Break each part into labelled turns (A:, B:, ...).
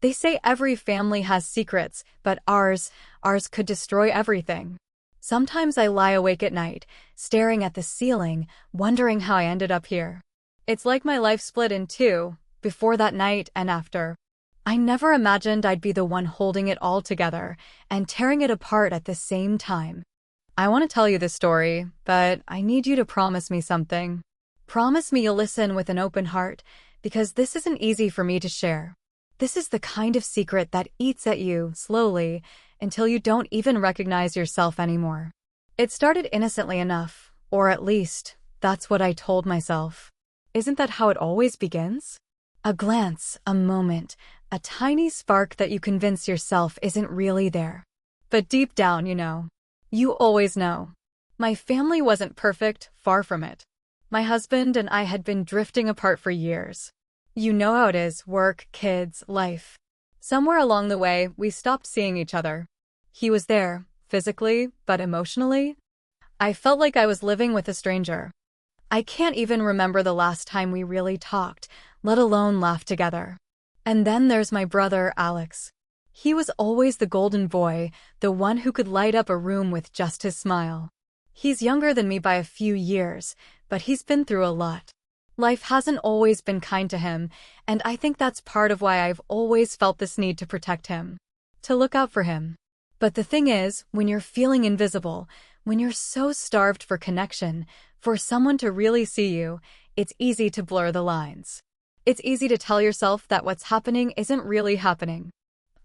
A: They say every family has secrets, but ours could destroy everything. Sometimes I lie awake at night, staring at the ceiling, wondering how I ended up here. It's like my life split in two, before that night and after. I never imagined I'd be the one holding it all together and tearing it apart at the same time. I want to tell you this story, but I need you to promise me something. Promise me you'll listen with an open heart, because this isn't easy for me to share. This is the kind of secret that eats at you slowly until you don't even recognize yourself anymore. It started innocently enough, or at least, that's what I told myself. Isn't that how it always begins? A glance, a moment, a tiny spark that you convince yourself isn't really there. But deep down, you always know. My family wasn't perfect, far from it. My husband and I had been drifting apart for years. You know how it is, work, kids, life. Somewhere along the way, we stopped seeing each other. He was there, physically, but emotionally, I felt like I was living with a stranger. I can't even remember the last time we really talked, let alone laughed together. And then there's my brother, Alex. He was always the golden boy, the one who could light up a room with just his smile. He's younger than me by a few years, but he's been through a lot. Life hasn't always been kind to him, and I think that's part of why I've always felt this need to protect him, to look out for him. But the thing is, when you're feeling invisible, when you're so starved for connection, for someone to really see you, it's easy to blur the lines. It's easy to tell yourself that what's happening isn't really happening.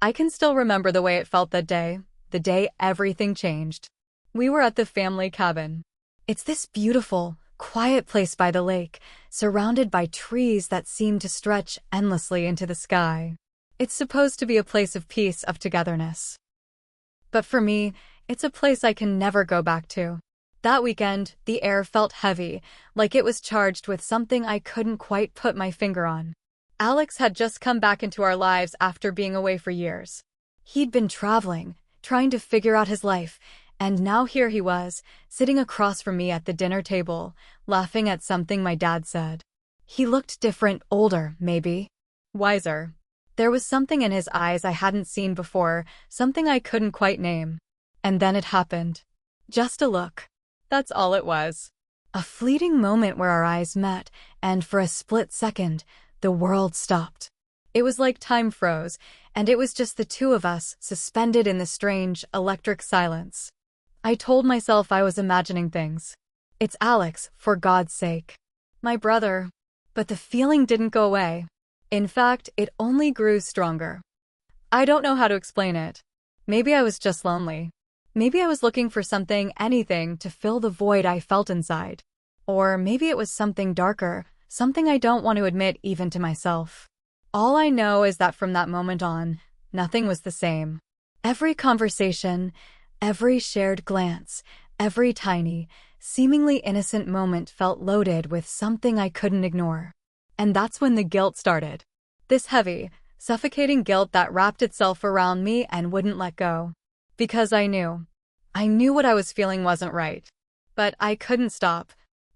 A: I can still remember the way it felt that day, the day everything changed. We were at the family cabin. It's this beautiful, quiet place by the lake, surrounded by trees that seem to stretch endlessly into the sky. It's supposed to be a place of peace, of togetherness. But for me, it's a place I can never go back to. That weekend, the air felt heavy, like it was charged with something I couldn't quite put my finger on. Alex had just come back into our lives after being away for years. He'd been traveling, trying to figure out his life, and now here he was, sitting across from me at the dinner table, laughing at something my dad said. He looked different, older, maybe. Wiser. There was something in his eyes I hadn't seen before, something I couldn't quite name. And then it happened. Just a look. That's all it was. A fleeting moment where our eyes met, and for a split second, the world stopped. It was like time froze, and it was just the two of us, suspended in the strange, electric silence. I told myself I was imagining things. It's Alex, for God's sake. My brother. But the feeling didn't go away. In fact, it only grew stronger. I don't know how to explain it. Maybe I was just lonely. Maybe I was looking for something, anything, to fill the void I felt inside. Or maybe it was something darker, something I don't want to admit even to myself. All I know is that from that moment on, nothing was the same. Every conversation, every shared glance, every tiny, seemingly innocent moment felt loaded with something I couldn't ignore. And that's when the guilt started. This heavy, suffocating guilt that wrapped itself around me and wouldn't let go. Because I knew what I was feeling wasn't right. But I couldn't stop.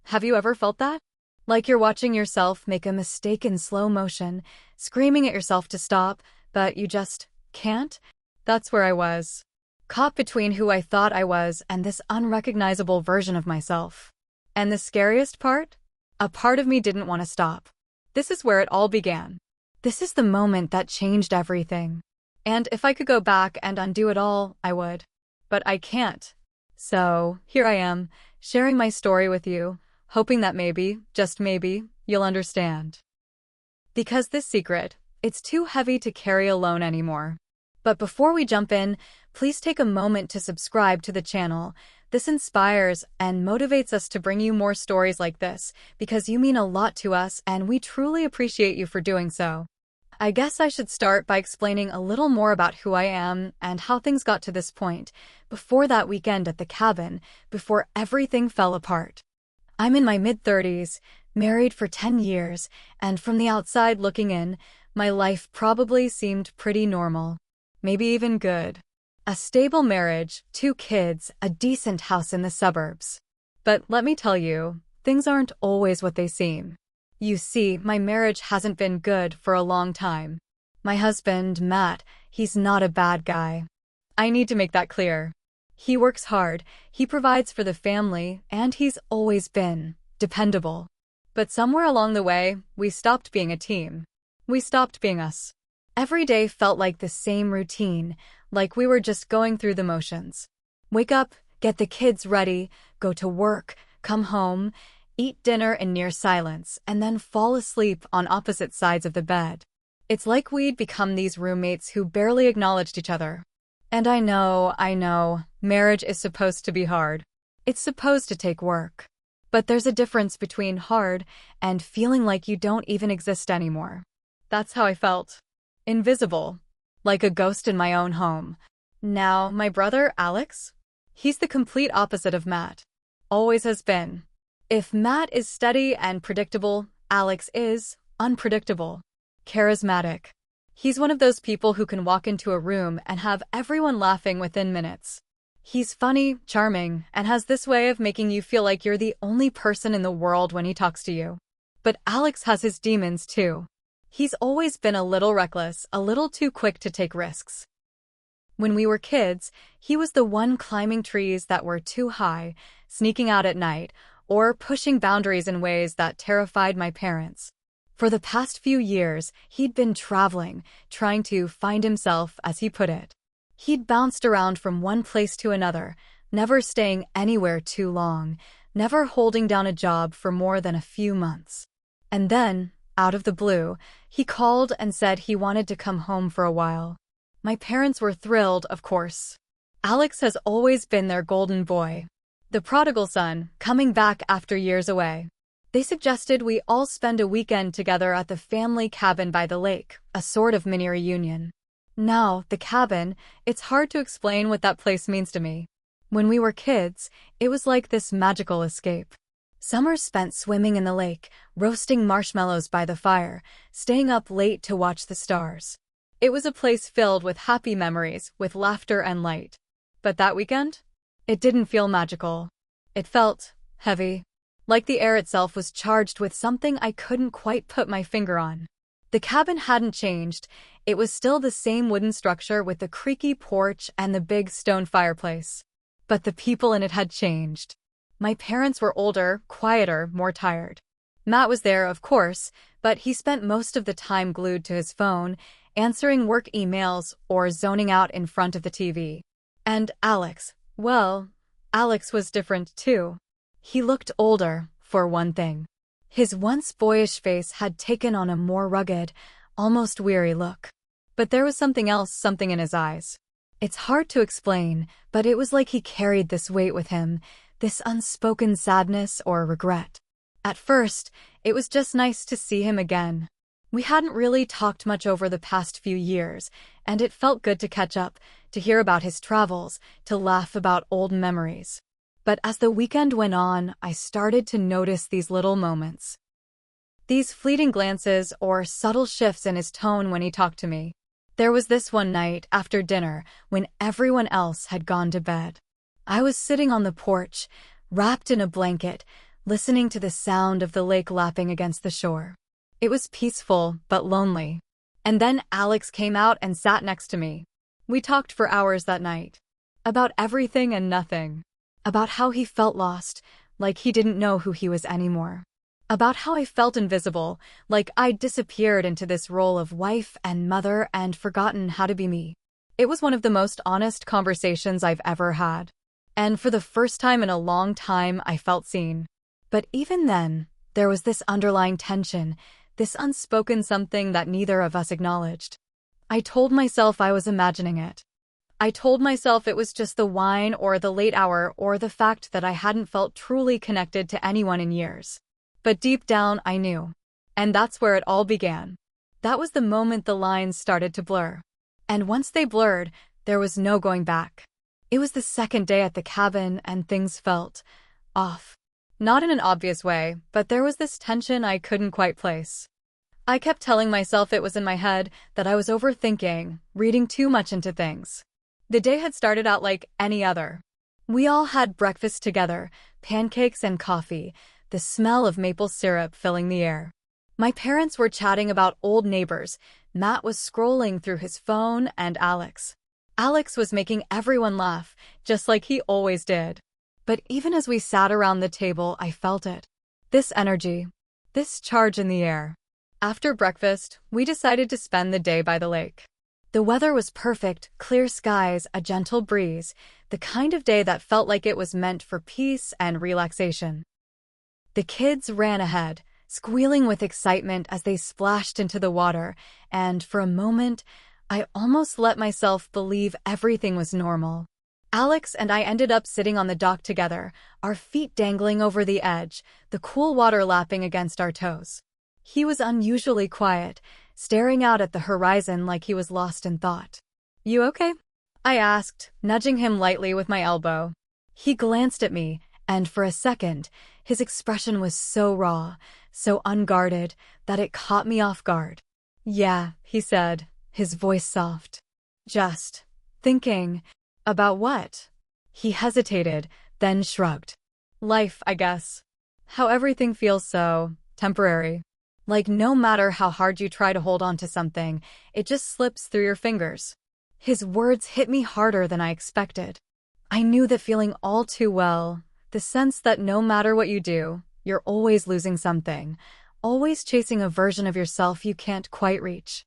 A: Have you ever felt that? Like you're watching yourself make a mistake in slow motion, screaming at yourself to stop, but you just can't? That's where I was. Caught between who I thought I was and this unrecognizable version of myself. And the scariest part? A part of me didn't want to stop. This is where it all began. This is the moment that changed everything. And if I could go back and undo it all, I would. But I can't. So, here I am, sharing my story with you, hoping that maybe, just maybe, you'll understand. Because this secret, it's too heavy to carry alone anymore. But before we jump in, please take a moment to subscribe to the channel. This inspires and motivates us to bring you more stories like this, because you mean a lot to us and we truly appreciate you for doing so. I guess I should start by explaining a little more about who I am and how things got to this point, before that weekend at the cabin, before everything fell apart. I'm in my mid-30s, married for 10 years, and from the outside looking in, my life probably seemed pretty normal. Maybe even good. A stable marriage, 2 kids, a decent house in the suburbs. But let me tell you, things aren't always what they seem. You see, my marriage hasn't been good for a long time. My husband, Matt, he's not a bad guy. I need to make that clear. He works hard, he provides for the family, and he's always been dependable. But somewhere along the way, we stopped being a team. We stopped being us. Every day felt like the same routine, like we were just going through the motions. Wake up, get the kids ready, go to work, come home, eat dinner in near silence, and then fall asleep on opposite sides of the bed. It's like we'd become these roommates who barely acknowledged each other. And I know, marriage is supposed to be hard. It's supposed to take work. But there's a difference between hard and feeling like you don't even exist anymore. That's how I felt. Invisible. Like a ghost in my own home. Now, my brother, Alex? He's the complete opposite of Matt. Always has been. If Matt is steady and predictable, Alex is unpredictable. Charismatic. He's one of those people who can walk into a room and have everyone laughing within minutes. He's funny, charming, and has this way of making you feel like you're the only person in the world when he talks to you. But Alex has his demons too. He's always been a little reckless, a little too quick to take risks. When we were kids, he was the one climbing trees that were too high, sneaking out at night, or pushing boundaries in ways that terrified my parents. For the past few years, he'd been traveling, trying to find himself, as he put it. He'd bounced around from one place to another, never staying anywhere too long, never holding down a job for more than a few months. And then, out of the blue, he called and said he wanted to come home for a while. My parents were thrilled, of course. Alex has always been their golden boy. The prodigal son, coming back after years away. They suggested we all spend a weekend together at the family cabin by the lake, a sort of mini reunion. Now, the cabin, it's hard to explain what that place means to me. When we were kids, it was like this magical escape. Summers spent swimming in the lake, roasting marshmallows by the fire, staying up late to watch the stars. It was a place filled with happy memories, with laughter and light. But that weekend? It didn't feel magical. It felt heavy. Like the air itself was charged with something I couldn't quite put my finger on. The cabin hadn't changed. It was still the same wooden structure with the creaky porch and the big stone fireplace. But the people in it had changed. My parents were older, quieter, more tired. Matt was there, of course, but he spent most of the time glued to his phone, answering work emails or zoning out in front of the TV. And Alex, well, Alex was different too. He looked older, for one thing. His once boyish face had taken on a more rugged, almost weary look. But there was something else, something in his eyes. It's hard to explain, but it was like he carried this weight with him, this unspoken sadness or regret. At first, it was just nice to see him again. We hadn't really talked much over the past few years, and it felt good to catch up, to hear about his travels, to laugh about old memories. But as the weekend went on, I started to notice these little moments. These fleeting glances or subtle shifts in his tone when he talked to me. There was this one night after dinner when everyone else had gone to bed. I was sitting on the porch, wrapped in a blanket, listening to the sound of the lake lapping against the shore. It was peaceful but lonely. And then Alex came out and sat next to me. We talked for hours that night. About everything and nothing. About how he felt lost, like he didn't know who he was anymore. About how I felt invisible, like I'd disappeared into this role of wife and mother and forgotten how to be me. It was one of the most honest conversations I've ever had. And for the first time in a long time, I felt seen. But even then, there was this underlying tension, this unspoken something that neither of us acknowledged. I told myself I was imagining it. I told myself it was just the wine or the late hour or the fact that I hadn't felt truly connected to anyone in years. But deep down, I knew. And that's where it all began. That was the moment the lines started to blur. And once they blurred, there was no going back. It was the second day at the cabin and things felt off. Not in an obvious way, but there was this tension I couldn't quite place. I kept telling myself it was in my head, that I was overthinking, reading too much into things. The day had started out like any other. We all had breakfast together, pancakes and coffee, the smell of maple syrup filling the air. My parents were chatting about old neighbors. Matt was scrolling through his phone, and Alex was making everyone laugh, just like he always did. But even as we sat around the table, I felt it. This energy, this charge in the air. After breakfast, we decided to spend the day by the lake. The weather was perfect, clear skies, a gentle breeze, the kind of day that felt like it was meant for peace and relaxation. The kids ran ahead, squealing with excitement as they splashed into the water, and for a moment, I almost let myself believe everything was normal. Alex and I ended up sitting on the dock together, our feet dangling over the edge, the cool water lapping against our toes. He was unusually quiet, staring out at the horizon like he was lost in thought. "You okay?" I asked, nudging him lightly with my elbow. He glanced at me, and for a second, his expression was so raw, so unguarded, that it caught me off guard. "Yeah," he said, his voice soft. "Just thinking." "About what?" He hesitated, then shrugged. "Life, I guess. How everything feels so temporary. Like no matter how hard you try to hold on to something, it just slips through your fingers." His words hit me harder than I expected. I knew that feeling all too well, the sense that no matter what you do, you're always losing something, always chasing a version of yourself you can't quite reach.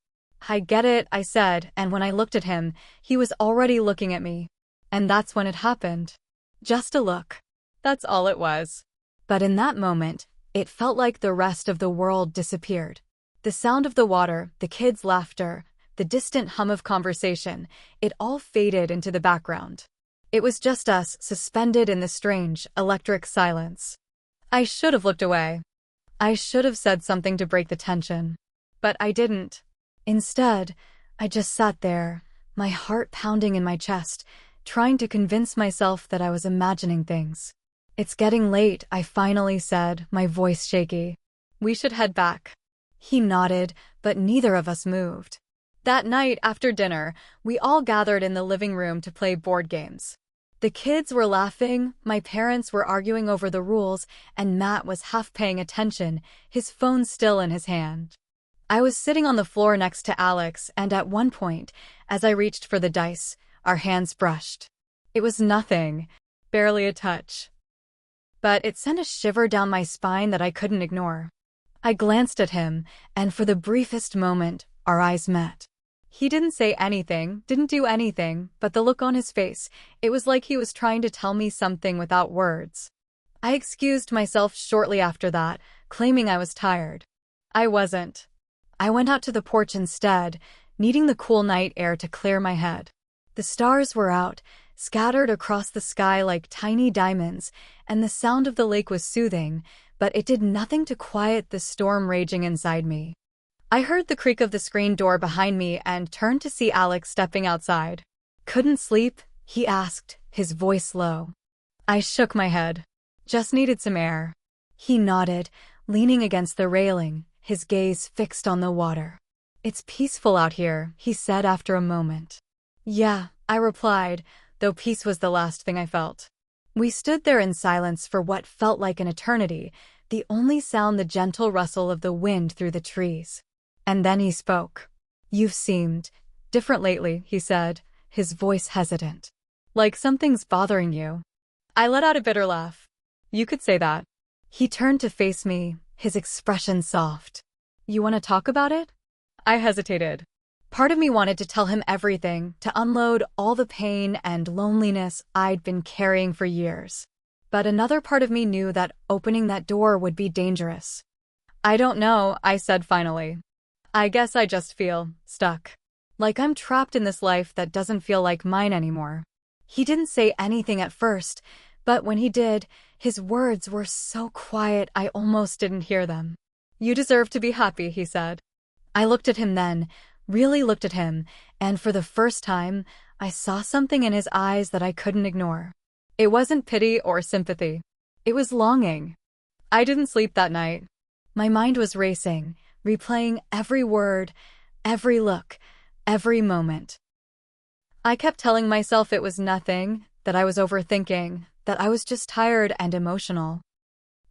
A: "I get it," I said, and when I looked at him, he was already looking at me. And that's when it happened. Just a look. That's all it was. But in that moment, it felt like the rest of the world disappeared. The sound of the water, the kids' laughter, the distant hum of conversation, it all faded into the background. It was just us, suspended in the strange, electric silence. I should have looked away. I should have said something to break the tension. But I didn't. Instead, I just sat there, my heart pounding in my chest, trying to convince myself that I was imagining things. "It's getting late," I finally said, my voice shaky. "We should head back." He nodded, but neither of us moved. That night, after dinner, we all gathered in the living room to play board games. The kids were laughing, my parents were arguing over the rules, and Matt was half paying attention, his phone still in his hand. I was sitting on the floor next to Alex, and at one point, as I reached for the dice, our hands brushed. It was nothing, barely a touch. But it sent a shiver down my spine that I couldn't ignore. I glanced at him, and for the briefest moment, our eyes met. He didn't say anything, didn't do anything, but the look on his face, it was like he was trying to tell me something without words. I excused myself shortly after that, claiming I was tired. I wasn't. I went out to the porch instead, needing the cool night air to clear my head. The stars were out, scattered across the sky like tiny diamonds, and the sound of the lake was soothing, but it did nothing to quiet the storm raging inside me. I heard the creak of the screen door behind me and turned to see Alex stepping outside. "Couldn't sleep?" he asked, his voice low. I shook my head. "Just needed some air." He nodded, leaning against the railing, his gaze fixed on the water. "It's peaceful out here," he said after a moment. "Yeah," I replied, though peace was the last thing I felt. We stood there in silence for what felt like an eternity, the only sound the gentle rustle of the wind through the trees. And then he spoke. "You've seemed different lately," he said, his voice hesitant. "Like something's bothering you." I let out a bitter laugh. "You could say that." He turned to face me, his expression soft. "You want to talk about it?" I hesitated. Part of me wanted to tell him everything, to unload all the pain and loneliness I'd been carrying for years. But another part of me knew that opening that door would be dangerous. "I don't know," I said finally. "I guess I just feel stuck. Like I'm trapped in this life that doesn't feel like mine anymore." He didn't say anything at first, but when he did, his words were so quiet I almost didn't hear them. "You deserve to be happy," he said. I looked at him then, really looked at him, and for the first time, I saw something in his eyes that I couldn't ignore. It wasn't pity or sympathy. It was longing. I didn't sleep that night. My mind was racing, replaying every word, every look, every moment. I kept telling myself it was nothing, that I was overthinking, that I was just tired and emotional.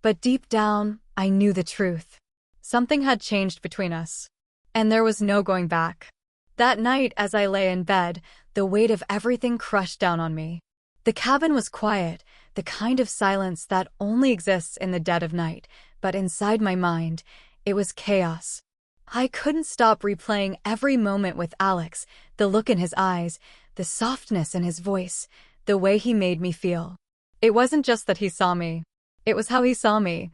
A: But deep down, I knew the truth. Something had changed between us. And there was no going back. That night, as I lay in bed, the weight of everything crushed down on me. The cabin was quiet, the kind of silence that only exists in the dead of night, but inside my mind, it was chaos. I couldn't stop replaying every moment with Alex, the look in his eyes, the softness in his voice, the way he made me feel. It wasn't just that he saw me. It was how he saw me.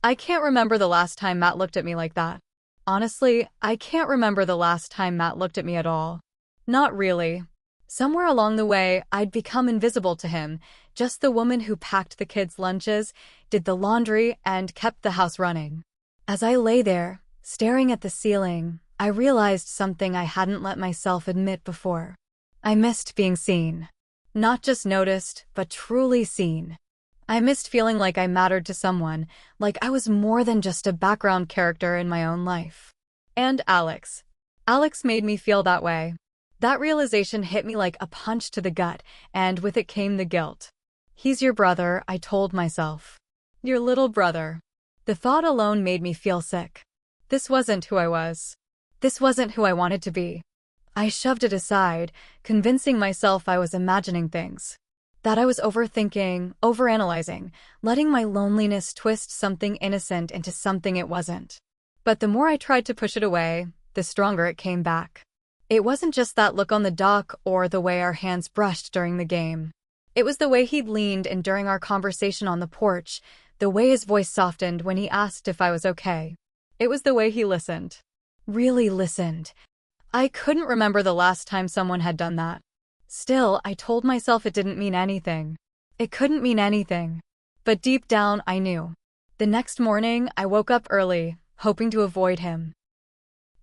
A: I can't remember the last time Matt looked at me like that. Honestly, I can't remember the last time Matt looked at me at all. Not really. Somewhere along the way, I'd become invisible to him, just the woman who packed the kids' lunches, did the laundry, and kept the house running. As I lay there, staring at the ceiling, I realized something I hadn't let myself admit before. I missed being seen. Not just noticed, but truly seen. I missed feeling like I mattered to someone, like I was more than just a background character in my own life. And Alex. Alex made me feel that way. That realization hit me like a punch to the gut, and with it came the guilt. He's your brother, I told myself. Your little brother. The thought alone made me feel sick. This wasn't who I was. This wasn't who I wanted to be. I shoved it aside, convincing myself I was imagining things. That I was overthinking, overanalyzing, letting my loneliness twist something innocent into something it wasn't. But the more I tried to push it away, the stronger it came back. It wasn't just that look on the dock or the way our hands brushed during the game. It was the way he'd leaned in during our conversation on the porch, the way his voice softened when he asked if I was okay. It was the way he listened. Really listened. I couldn't remember the last time someone had done that. Still, I told myself it didn't mean anything. It couldn't mean anything. But deep down, I knew. The next morning, I woke up early, hoping to avoid him.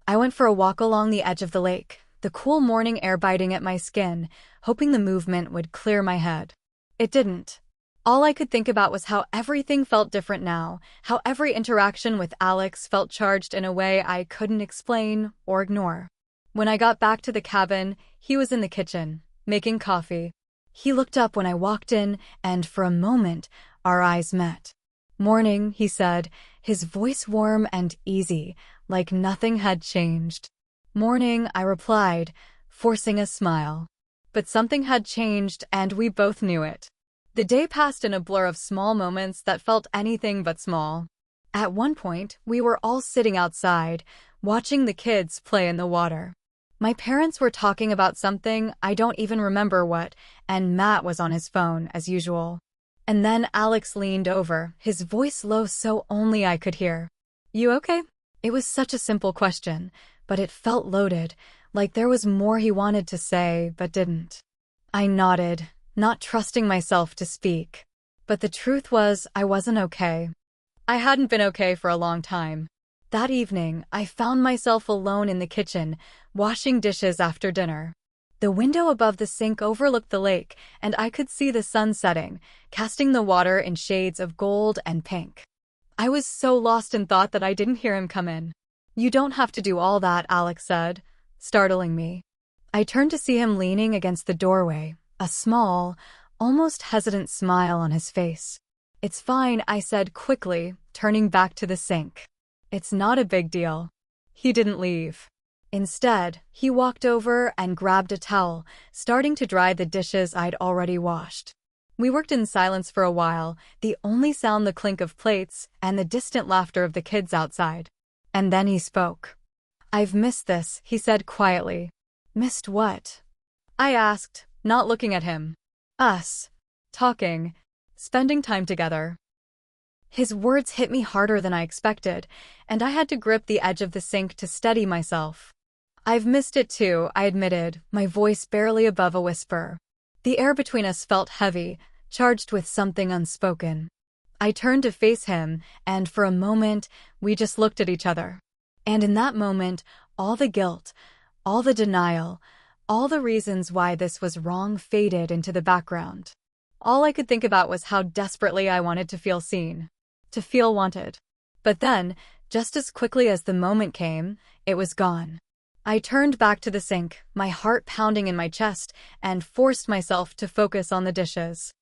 A: I went for a walk along the edge of the lake, the cool morning air biting at my skin, hoping the movement would clear my head. It didn't. All I could think about was how everything felt different now, how every interaction with Alex felt charged in a way I couldn't explain or ignore. When I got back to the cabin, he was in the kitchen, making coffee. He looked up when I walked in, and for a moment, our eyes met. "Morning," he said, his voice warm and easy, like nothing had changed. "Morning," I replied, forcing a smile. But something had changed, and we both knew it. The day passed in a blur of small moments that felt anything but small. At one point, we were all sitting outside, watching the kids play in the water. My parents were talking about something, I don't even remember what, and Matt was on his phone, as usual. And then Alex leaned over, his voice low so only I could hear. "You okay?" It was such a simple question, but it felt loaded, like there was more he wanted to say, but didn't. I nodded, not trusting myself to speak. But the truth was, I wasn't okay. I hadn't been okay for a long time. That evening, I found myself alone in the kitchen, washing dishes after dinner. The window above the sink overlooked the lake, and I could see the sun setting, casting the water in shades of gold and pink. I was so lost in thought that I didn't hear him come in. "You don't have to do all that," Alex said, startling me. I turned to see him leaning against the doorway, a small, almost hesitant smile on his face. "It's fine," I said quickly, turning back to the sink. "It's not a big deal." He didn't leave. Instead, he walked over and grabbed a towel, starting to dry the dishes I'd already washed. We worked in silence for a while, the only sound the clink of plates and the distant laughter of the kids outside. And then he spoke. "I've missed this," he said quietly. "Missed what?" I asked, not looking at him. "Us. Talking. Spending time together." His words hit me harder than I expected, and I had to grip the edge of the sink to steady myself. "I've missed it too," I admitted, my voice barely above a whisper. The air between us felt heavy, charged with something unspoken. I turned to face him, and for a moment, we just looked at each other. And in that moment, all the guilt, all the denial, all the reasons why this was wrong faded into the background. All I could think about was how desperately I wanted to feel seen. To feel wanted. But then, just as quickly as the moment came, it was gone. I turned back to the sink, my heart pounding in my chest, and forced myself to focus on the dishes.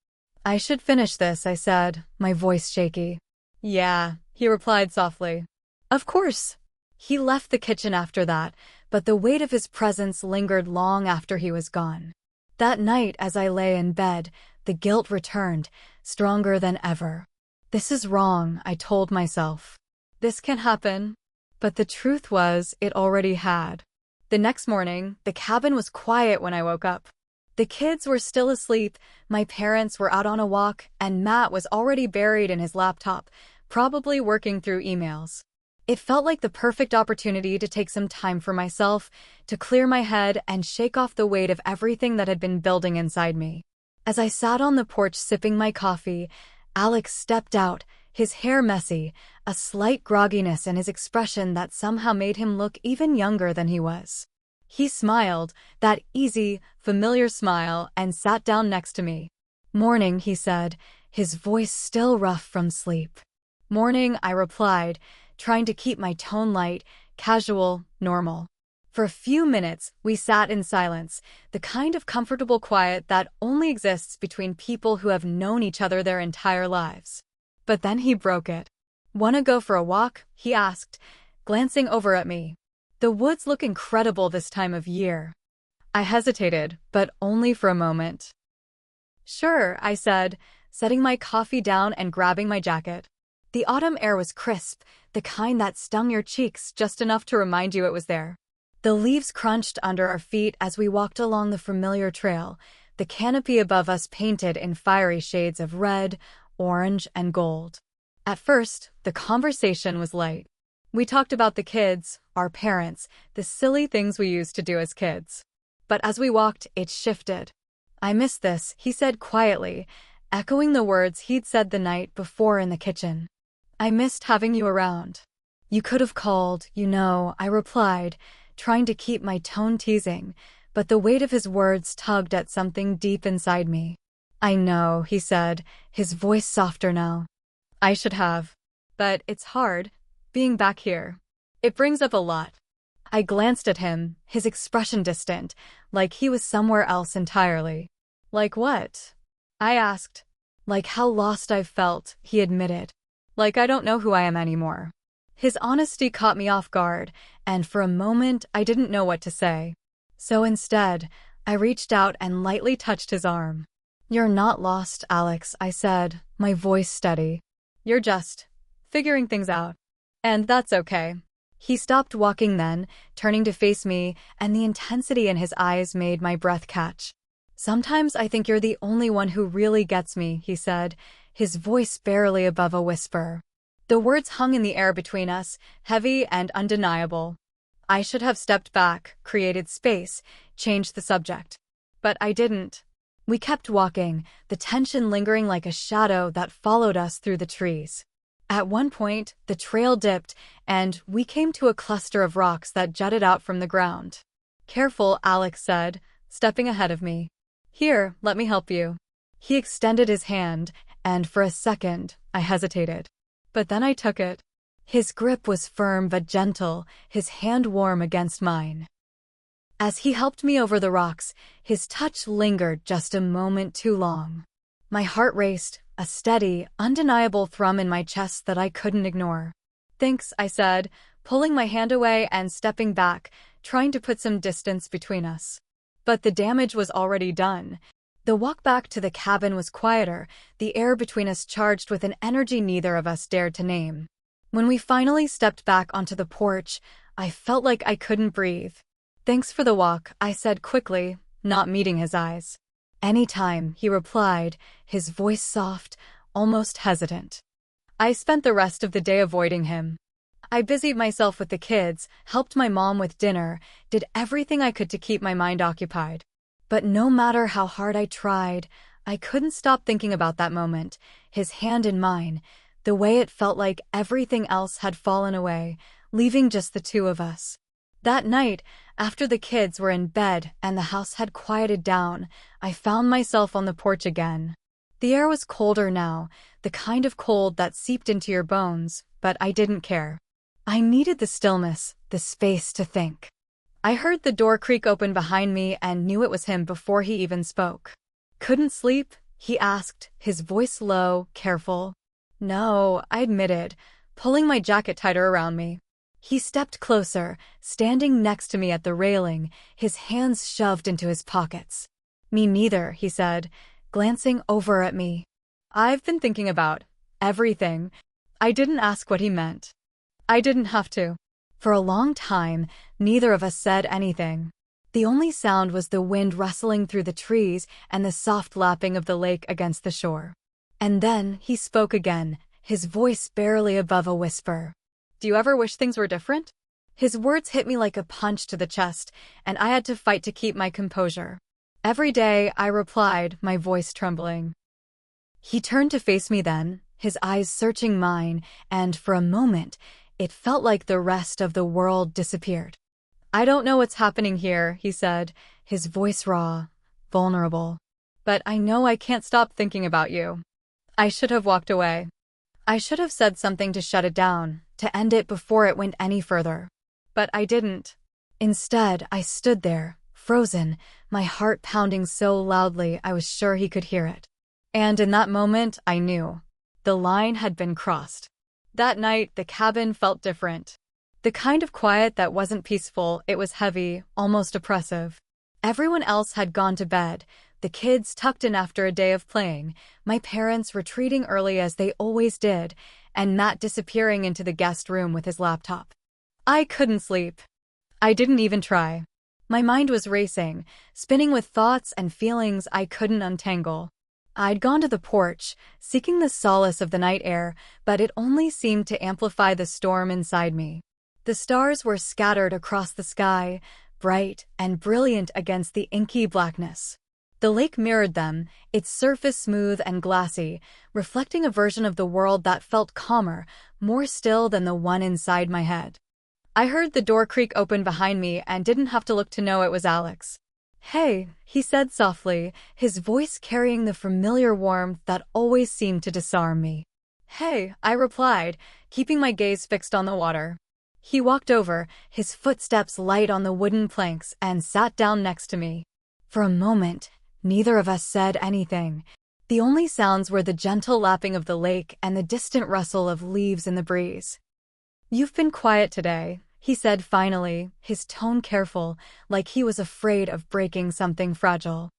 A: "I should finish this," I said, my voice shaky. "Yeah," he replied softly. Of course. He left the kitchen after that, but the weight of his presence lingered long after he was gone. That night, as I lay in bed, the guilt returned, stronger than ever. This is wrong, I told myself. This can happen. But the truth was, it already had. The next morning, the cabin was quiet when I woke up. The kids were still asleep, my parents were out on a walk, and Matt was already buried in his laptop, probably working through emails. It felt like the perfect opportunity to take some time for myself, to clear my head and shake off the weight of everything that had been building inside me. As I sat on the porch sipping my coffee, Alex stepped out, his hair messy, a slight grogginess in his expression that somehow made him look even younger than he was. He smiled, that easy, familiar smile, and sat down next to me. "Morning," he said, his voice still rough from sleep. "Morning," I replied, trying to keep my tone light, casual, normal. For a few minutes, we sat in silence, the kind of comfortable quiet that only exists between people who have known each other their entire lives. But then he broke it. "Wanna go for a walk?" he asked, glancing over at me. "The woods look incredible this time of year." I hesitated, but only for a moment. "Sure," I said, setting my coffee down and grabbing my jacket. The autumn air was crisp, the kind that stung your cheeks just enough to remind you it was there. The leaves crunched under our feet as we walked along the familiar trail, the canopy above us painted in fiery shades of red, orange, and gold. At first, the conversation was light. We talked about the kids, our parents, the silly things we used to do as kids. But as we walked, it shifted. "I miss this," he said quietly, echoing the words he'd said the night before in the kitchen. "I missed having you around." "You could have called, I replied, trying to keep my tone teasing, but the weight of his words tugged at something deep inside me. "I know," he said, his voice softer now. "I should have. But it's hard, being back here. It brings up a lot." I glanced at him, his expression distant, like he was somewhere else entirely. "Like what?" I asked. "Like how lost I've felt," he admitted. "Like I don't know who I am anymore." His honesty caught me off guard, and for a moment I didn't know what to say. So instead, I reached out and lightly touched his arm. "You're not lost, Alex," I said, my voice steady. "You're just figuring things out. And that's okay." He stopped walking then, turning to face me, and the intensity in his eyes made my breath catch. "Sometimes I think you're the only one who really gets me," he said, his voice barely above a whisper. The words hung in the air between us, heavy and undeniable. I should have stepped back, created space, changed the subject. But I didn't. We kept walking, the tension lingering like a shadow that followed us through the trees. At one point, the trail dipped, and we came to a cluster of rocks that jutted out from the ground. "Careful," Alex said, stepping ahead of me. "Here, let me help you." He extended his hand, and for a second, I hesitated. But then I took it. His grip was firm but gentle, his hand warm against mine. As he helped me over the rocks, his touch lingered just a moment too long. My heart raced, a steady, undeniable thrum in my chest that I couldn't ignore. "Thanks," I said, pulling my hand away and stepping back, trying to put some distance between us. But the damage was already done. The walk back to the cabin was quieter, the air between us charged with an energy neither of us dared to name. When we finally stepped back onto the porch, I felt like I couldn't breathe. "Thanks for the walk," I said quickly, not meeting his eyes. "Anytime," he replied, his voice soft, almost hesitant. I spent the rest of the day avoiding him. I busied myself with the kids, helped my mom with dinner, did everything I could to keep my mind occupied. But no matter how hard I tried, I couldn't stop thinking about that moment, his hand in mine, the way it felt like everything else had fallen away, leaving just the two of us. That night, after the kids were in bed and the house had quieted down, I found myself on the porch again. The air was colder now, the kind of cold that seeped into your bones, but I didn't care. I needed the stillness, the space to think. I heard the door creak open behind me and knew it was him before he even spoke. "Couldn't sleep?" he asked, his voice low, careful. "No," I admitted, pulling my jacket tighter around me. He stepped closer, standing next to me at the railing, his hands shoved into his pockets. "Me neither," he said, glancing over at me. "I've been thinking about everything." I didn't ask what he meant. I didn't have to. For a long time, neither of us said anything. The only sound was the wind rustling through the trees and the soft lapping of the lake against the shore. And then he spoke again, his voice barely above a whisper. "Do you ever wish things were different?" His words hit me like a punch to the chest, and I had to fight to keep my composure. "Every day," I replied, my voice trembling. He turned to face me then, his eyes searching mine, and for a moment, it felt like the rest of the world disappeared. "I don't know what's happening here," he said, his voice raw, vulnerable. "But I know I can't stop thinking about you." I should have walked away. I should have said something to shut it down, to end it before it went any further. But I didn't. Instead, I stood there, frozen, my heart pounding so loudly I was sure he could hear it. And in that moment, I knew. The line had been crossed. That night, the cabin felt different. The kind of quiet that wasn't peaceful, it was heavy, almost oppressive. Everyone else had gone to bed, the kids tucked in after a day of playing, my parents retreating early as they always did, and Matt disappearing into the guest room with his laptop. I couldn't sleep. I didn't even try. My mind was racing, spinning with thoughts and feelings I couldn't untangle. I'd gone to the porch, seeking the solace of the night air, but it only seemed to amplify the storm inside me. The stars were scattered across the sky, bright and brilliant against the inky blackness. The lake mirrored them, its surface smooth and glassy, reflecting a version of the world that felt calmer, more still than the one inside my head. I heard the door creak open behind me and didn't have to look to know it was Alex. "Hey," he said softly, his voice carrying the familiar warmth that always seemed to disarm me. "Hey," I replied, keeping my gaze fixed on the water. He walked over, his footsteps light on the wooden planks, and sat down next to me. For a moment, neither of us said anything. The only sounds were the gentle lapping of the lake and the distant rustle of leaves in the breeze. "You've been quiet today," he said finally, his tone careful, like he was afraid of breaking something fragile.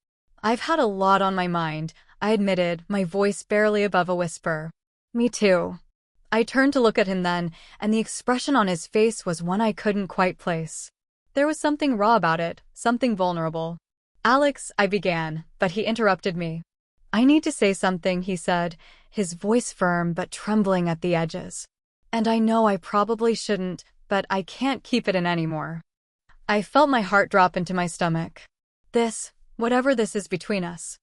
A: "I've had a lot on my mind," I admitted, my voice barely above a whisper. "Me too." I turned to look at him then, and the expression on his face was one I couldn't quite place. There was something raw about it, something vulnerable. "Alex," I began, but he interrupted me. "I need to say something," he said, his voice firm but trembling at the edges. "And I know I probably shouldn't, but I can't keep it in anymore." I felt my heart drop into my stomach. Whatever this is between us.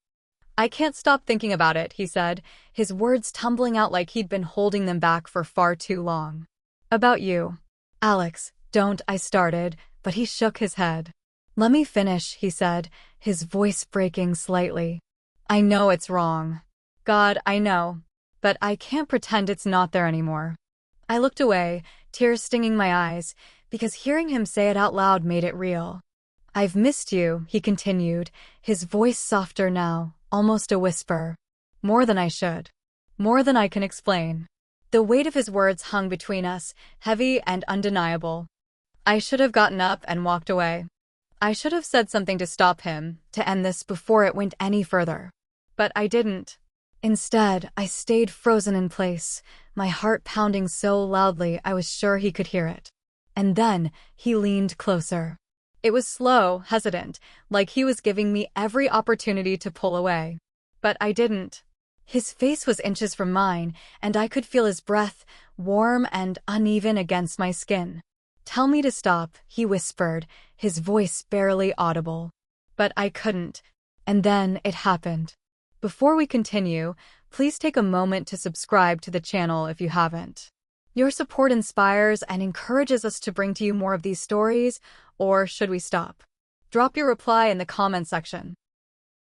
A: "I can't stop thinking about it," he said, his words tumbling out like he'd been holding them back for far too long. "About you." "Alex, don't," I started, but he shook his head. "Let me finish," he said, his voice breaking slightly. "I know it's wrong. God, I know. But I can't pretend it's not there anymore." I looked away, tears stinging my eyes, because hearing him say it out loud made it real. "I've missed you," he continued, his voice softer now, almost a whisper. "More than I should. More than I can explain." The weight of his words hung between us, heavy and undeniable. I should have gotten up and walked away. I should have said something to stop him, to end this before it went any further. But I didn't. Instead, I stayed frozen in place, my heart pounding so loudly I was sure he could hear it. And then, he leaned closer. It was slow, hesitant, like he was giving me every opportunity to pull away. But I didn't. His face was inches from mine, and I could feel his breath, warm and uneven against my skin. "Tell me to stop," he whispered, his voice barely audible. But I couldn't. And then it happened. Before we continue, please take a moment to subscribe to the channel if you haven't. Your support inspires and encourages us to bring to you more of these stories, or should we stop? Drop your reply in the comment section.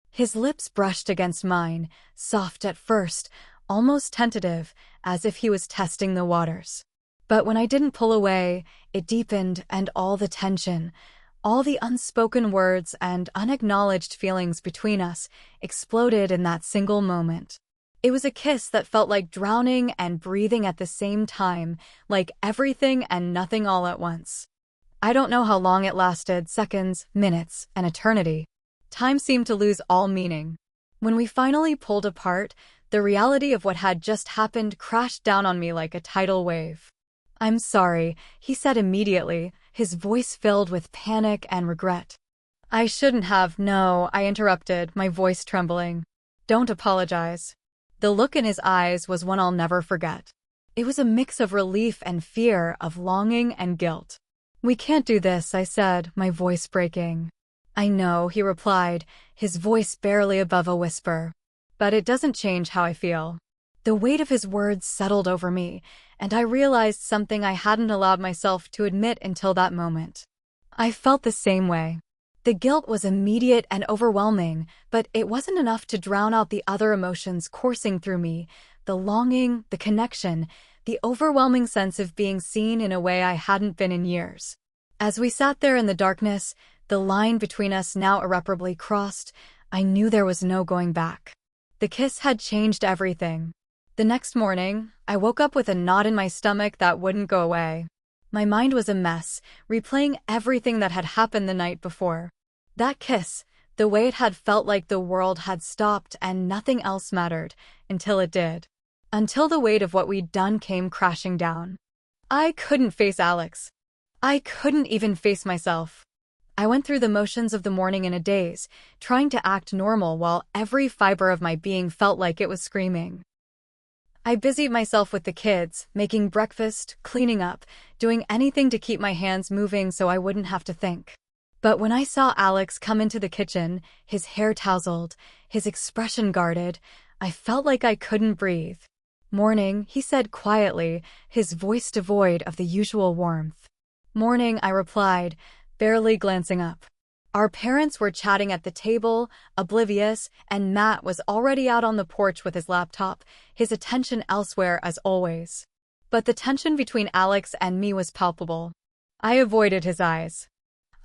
A: His lips brushed against mine, soft at first, almost tentative, as if he was testing the waters. But when I didn't pull away, it deepened, and all the tension, all the unspoken words and unacknowledged feelings between us exploded in that single moment. It was a kiss that felt like drowning and breathing at the same time, like everything and nothing all at once. I don't know how long it lasted, seconds, minutes, an eternity. Time seemed to lose all meaning. When we finally pulled apart, the reality of what had just happened crashed down on me like a tidal wave. "I'm sorry," he said immediately, his voice filled with panic and regret. "I shouldn't have." "No," I interrupted, my voice trembling. "Don't apologize." The look in his eyes was one I'll never forget. It was a mix of relief and fear, of longing and guilt. "We can't do this," I said, my voice breaking. "I know," he replied, his voice barely above a whisper. "But it doesn't change how I feel." The weight of his words settled over me, and I realized something I hadn't allowed myself to admit until that moment. I felt the same way. The guilt was immediate and overwhelming, but it wasn't enough to drown out the other emotions coursing through me: the longing, the connection, the overwhelming sense of being seen in a way I hadn't been in years. As we sat there in the darkness, the line between us now irreparably crossed, I knew there was no going back. The kiss had changed everything. The next morning, I woke up with a knot in my stomach that wouldn't go away. My mind was a mess, replaying everything that had happened the night before. That kiss, the way it had felt like the world had stopped and nothing else mattered, until it did. Until the weight of what we'd done came crashing down. I couldn't face Alex. I couldn't even face myself. I went through the motions of the morning in a daze, trying to act normal while every fiber of my being felt like it was screaming. I busied myself with the kids, making breakfast, cleaning up, doing anything to keep my hands moving so I wouldn't have to think. But when I saw Alex come into the kitchen, his hair tousled, his expression guarded, I felt like I couldn't breathe. "Morning," he said quietly, his voice devoid of the usual warmth. "Morning," I replied, barely glancing up. Our parents were chatting at the table, oblivious, and Matt was already out on the porch with his laptop, his attention elsewhere as always. But the tension between Alex and me was palpable. I avoided his eyes.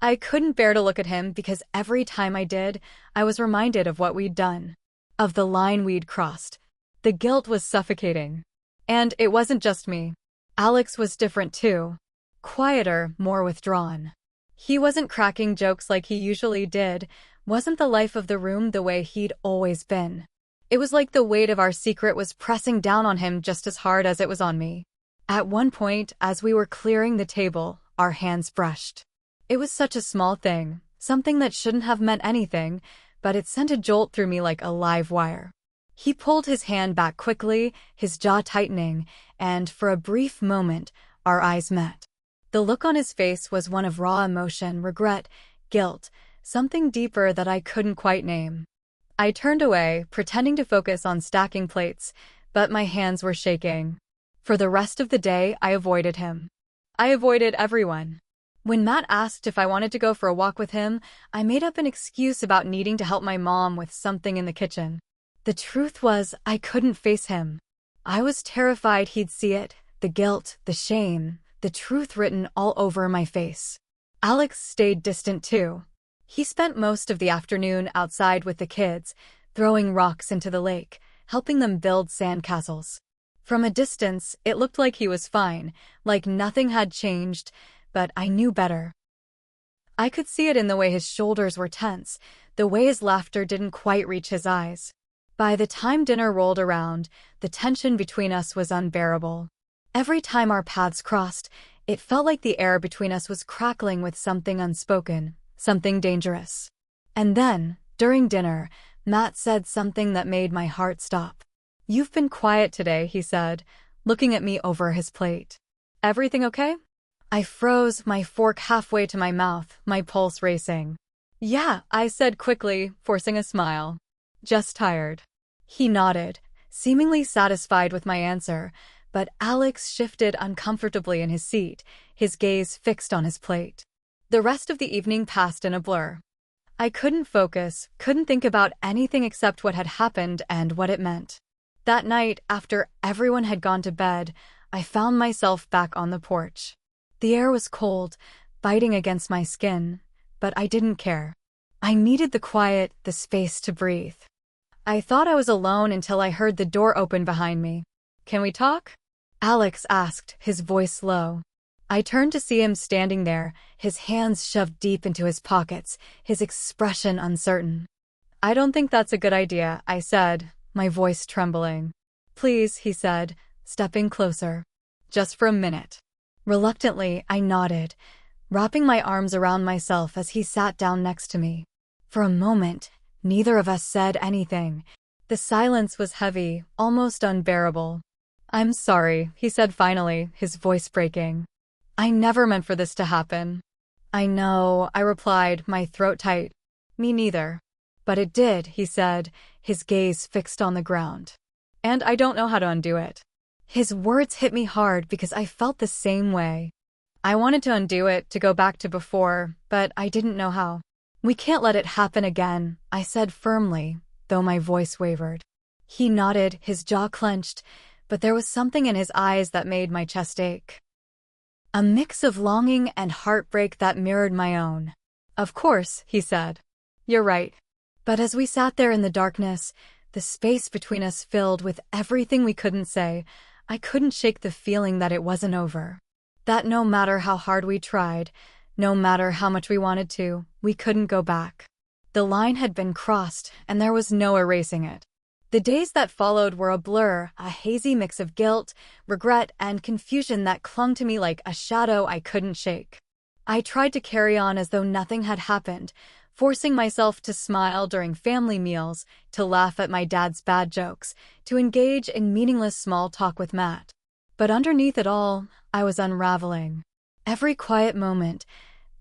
A: I couldn't bear to look at him because every time I did, I was reminded of what we'd done, of the line we'd crossed. The guilt was suffocating. And it wasn't just me. Alex was different too. Quieter, more withdrawn. He wasn't cracking jokes like he usually did, wasn't the life of the room the way he'd always been. It was like the weight of our secret was pressing down on him just as hard as it was on me. At one point, as we were clearing the table, our hands brushed. It was such a small thing, something that shouldn't have meant anything, but it sent a jolt through me like a live wire. He pulled his hand back quickly, his jaw tightening, and for a brief moment, our eyes met. The look on his face was one of raw emotion, regret, guilt, something deeper that I couldn't quite name. I turned away, pretending to focus on stacking plates, but my hands were shaking. For the rest of the day, I avoided him. I avoided everyone. When Matt asked if I wanted to go for a walk with him, I made up an excuse about needing to help my mom with something in the kitchen. The truth was, I couldn't face him. I was terrified he'd see it, the guilt, the shame, the truth written all over my face. Alex stayed distant too. He spent most of the afternoon outside with the kids, throwing rocks into the lake, helping them build sandcastles. From a distance, it looked like he was fine, like nothing had changed, but I knew better. I could see it in the way his shoulders were tense, the way his laughter didn't quite reach his eyes. By the time dinner rolled around, the tension between us was unbearable. Every time our paths crossed, it felt like the air between us was crackling with something unspoken, something dangerous. And then, during dinner, Matt said something that made my heart stop. "You've been quiet today," he said, looking at me over his plate. "Everything okay?" I froze, my fork halfway to my mouth, my pulse racing. "Yeah," I said quickly, forcing a smile. "Just tired." He nodded, seemingly satisfied with my answer, but Alex shifted uncomfortably in his seat, his gaze fixed on his plate. The rest of the evening passed in a blur. I couldn't focus, couldn't think about anything except what had happened and what it meant. That night, after everyone had gone to bed, I found myself back on the porch. The air was cold, biting against my skin, but I didn't care. I needed the quiet, the space to breathe. I thought I was alone until I heard the door open behind me. Can we talk? Alex asked, his voice low. I turned to see him standing there, his hands shoved deep into his pockets, his expression uncertain. I don't think that's a good idea, I said, my voice trembling. Please, he said, stepping closer. Just for a minute. Reluctantly, I nodded, wrapping my arms around myself as he sat down next to me. For a moment, neither of us said anything. The silence was heavy, almost unbearable. I'm sorry, he said finally, his voice breaking. I never meant for this to happen. I know, I replied, my throat tight. Me neither. But it did, he said, his gaze fixed on the ground. And I don't know how to undo it. His words hit me hard because I felt the same way. I wanted to undo it, to go back to before, but I didn't know how. We can't let it happen again, I said firmly, though my voice wavered. He nodded, his jaw clenched, but there was something in his eyes that made my chest ache. A mix of longing and heartbreak that mirrored my own. Of course, he said. You're right. But as we sat there in the darkness, the space between us filled with everything we couldn't say, I couldn't shake the feeling that it wasn't over. That no matter how hard we tried, no matter how much we wanted to, we couldn't go back. The line had been crossed, and there was no erasing it. The days that followed were a blur, a hazy mix of guilt, regret, and confusion that clung to me like a shadow I couldn't shake. I tried to carry on as though nothing had happened, forcing myself to smile during family meals, to laugh at my dad's bad jokes, to engage in meaningless small talk with Matt. But underneath it all, I was unraveling. Every quiet moment,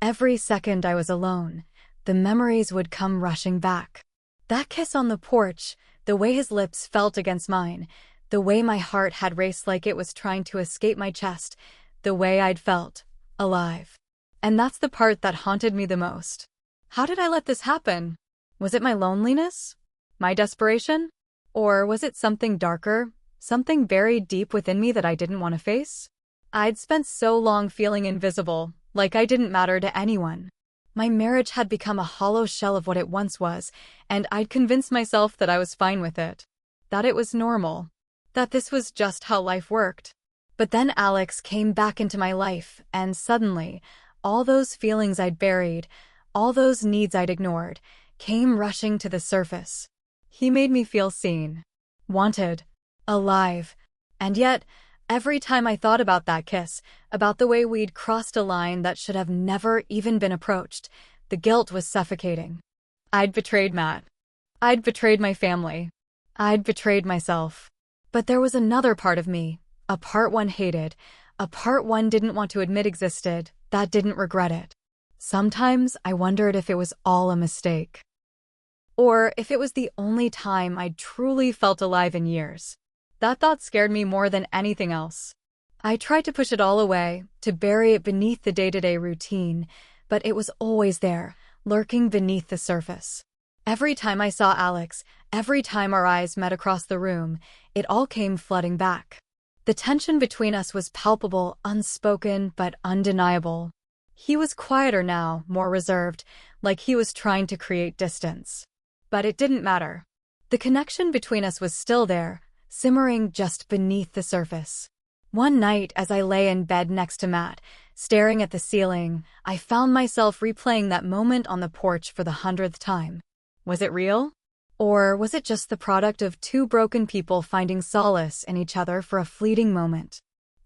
A: every second I was alone, the memories would come rushing back. That kiss on the porch, the way his lips felt against mine, the way my heart had raced like it was trying to escape my chest, the way I'd felt alive. And that's the part that haunted me the most. How did I let this happen? Was it my loneliness? My desperation? Or was it something darker, something buried deep within me that I didn't want to face? I'd spent so long feeling invisible, like I didn't matter to anyone. My marriage had become a hollow shell of what it once was, and I'd convinced myself that I was fine with it. That it was normal. That this was just how life worked. But then Alex came back into my life, and suddenly, all those feelings I'd buried, all those needs I'd ignored, came rushing to the surface. He made me feel seen, wanted, alive. And yet, every time I thought about that kiss, about the way we'd crossed a line that should have never even been approached, the guilt was suffocating. I'd betrayed Matt. I'd betrayed my family. I'd betrayed myself. But there was another part of me, a part one hated, a part one didn't want to admit existed, that didn't regret it. Sometimes I wondered if it was all a mistake. Or if it was the only time I'd truly felt alive in years. That thought scared me more than anything else. I tried to push it all away, to bury it beneath the day-to-day routine, but it was always there, lurking beneath the surface. Every time I saw Alex, every time our eyes met across the room, it all came flooding back. The tension between us was palpable, unspoken, but undeniable. He was quieter now, more reserved, like he was trying to create distance. But it didn't matter. The connection between us was still there, simmering just beneath the surface. One night, as I lay in bed next to Matt, staring at the ceiling, I found myself replaying that moment on the porch for the 100th time. Was it real? Or was it just the product of two broken people finding solace in each other for a fleeting moment?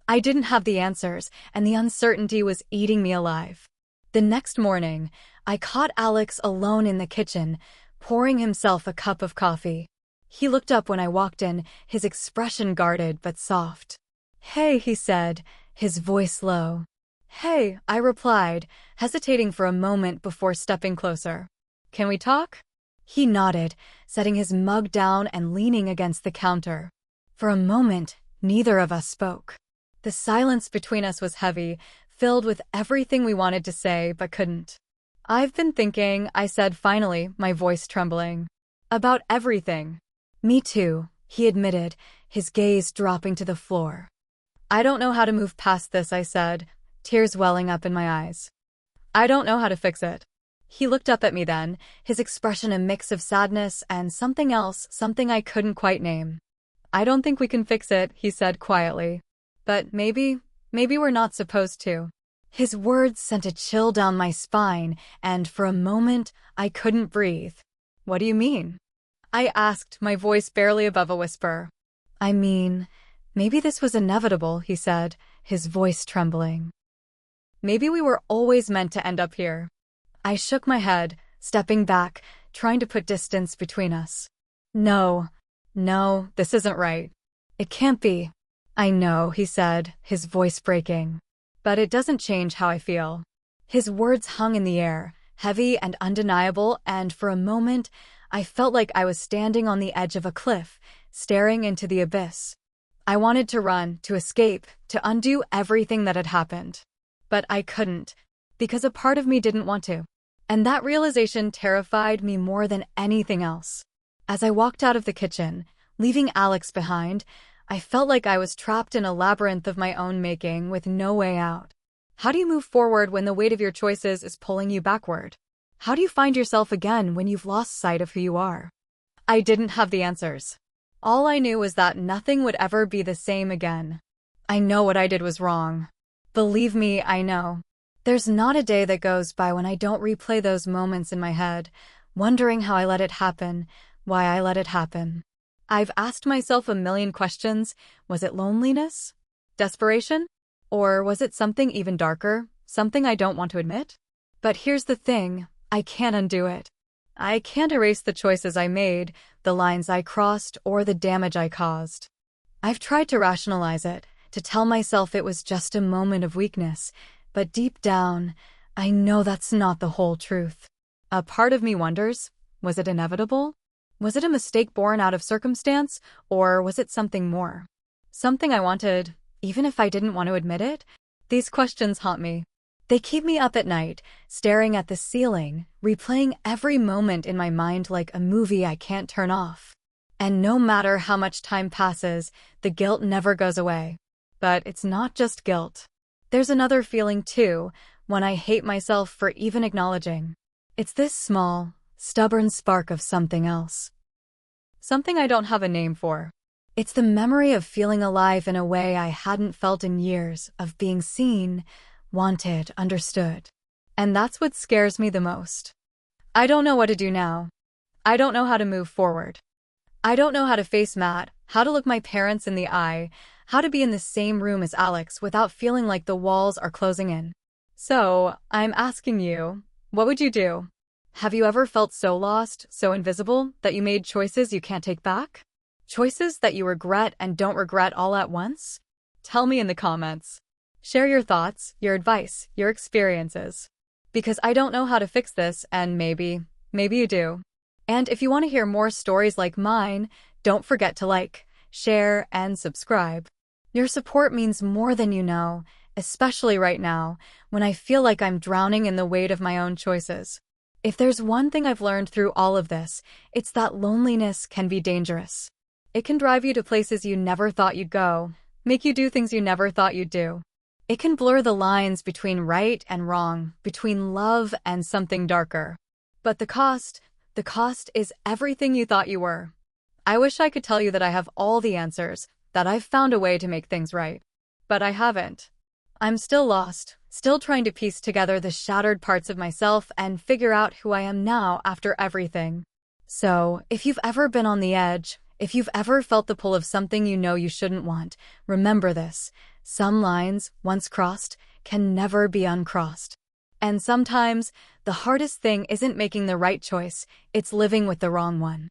A: I didn't have the answers, and the uncertainty was eating me alive. The next morning, I caught Alex alone in the kitchen, pouring himself a cup of coffee. He looked up when I walked in, his expression guarded but soft. "Hey," he said, his voice low. "Hey," I replied, hesitating for a moment before stepping closer. "Can we talk?" He nodded, setting his mug down and leaning against the counter. For a moment, neither of us spoke. The silence between us was heavy, filled with everything we wanted to say but couldn't. "I've been thinking," I said finally, my voice trembling. "About everything." "Me too," he admitted, his gaze dropping to the floor. "I don't know how to move past this," I said, tears welling up in my eyes. "I don't know how to fix it." He looked up at me then, his expression a mix of sadness and something else, something I couldn't quite name. "I don't think we can fix it," he said quietly. "But maybe we're not supposed to." His words sent a chill down my spine, and for a moment, I couldn't breathe. "What do you mean?" I asked, my voice barely above a whisper. "I mean, maybe this was inevitable," he said, his voice trembling. "Maybe we were always meant to end up here." I shook my head, stepping back, trying to put distance between us. No, this isn't right. It can't be." "I know," he said, his voice breaking. "But it doesn't change how I feel." His words hung in the air, heavy and undeniable, and for a moment, I felt like I was standing on the edge of a cliff, staring into the abyss. I wanted to run, to escape, to undo everything that had happened. But I couldn't, because a part of me didn't want to. And that realization terrified me more than anything else. As I walked out of the kitchen, leaving Alex behind, I felt like I was trapped in a labyrinth of my own making with no way out. How do you move forward when the weight of your choices is pulling you backward? How do you find yourself again when you've lost sight of who you are? I didn't have the answers. All I knew was that nothing would ever be the same again. I know what I did was wrong. Believe me, I know. There's not a day that goes by when I don't replay those moments in my head, wondering how I let it happen, why I let it happen. I've asked myself a million questions. Was it loneliness? Desperation? Or was it something even darker, something I don't want to admit? But here's the thing, I can't undo it. I can't erase the choices I made, the lines I crossed, or the damage I caused. I've tried to rationalize it, to tell myself it was just a moment of weakness, but deep down, I know that's not the whole truth. A part of me wonders, was it inevitable? Was it a mistake born out of circumstance, or was it something more? Something I wanted, even if I didn't want to admit it? These questions haunt me. They keep me up at night, staring at the ceiling, replaying every moment in my mind like a movie I can't turn off. And no matter how much time passes, the guilt never goes away. But it's not just guilt. There's another feeling too, one I hate myself for even acknowledging. It's this small, stubborn spark of something else. Something I don't have a name for. It's the memory of feeling alive in a way I hadn't felt in years, of being seen, wanted, understood. And that's what scares me the most. I don't know what to do now. I don't know how to move forward. I don't know how to face Matt, how to look my parents in the eye, how to be in the same room as Alex without feeling like the walls are closing in. So, I'm asking you, what would you do? Have you ever felt so lost, so invisible, that you made choices you can't take back? Choices that you regret and don't regret all at once? Tell me in the comments. Share your thoughts, your advice, your experiences. Because I don't know how to fix this, and maybe you do. And if you want to hear more stories like mine, don't forget to like, share, and subscribe. Your support means more than you know, especially right now, when I feel like I'm drowning in the weight of my own choices. If there's one thing I've learned through all of this, it's that loneliness can be dangerous. It can drive you to places you never thought you'd go, make you do things you never thought you'd do. It can blur the lines between right and wrong, between love and something darker. But the cost is everything you thought you were. I wish I could tell you that I have all the answers, that I've found a way to make things right. But I haven't. I'm still lost, still trying to piece together the shattered parts of myself and figure out who I am now after everything. So, if you've ever been on the edge, if you've ever felt the pull of something you know you shouldn't want, remember this. Some lines, once crossed, can never be uncrossed. And sometimes, the hardest thing isn't making the right choice, it's living with the wrong one.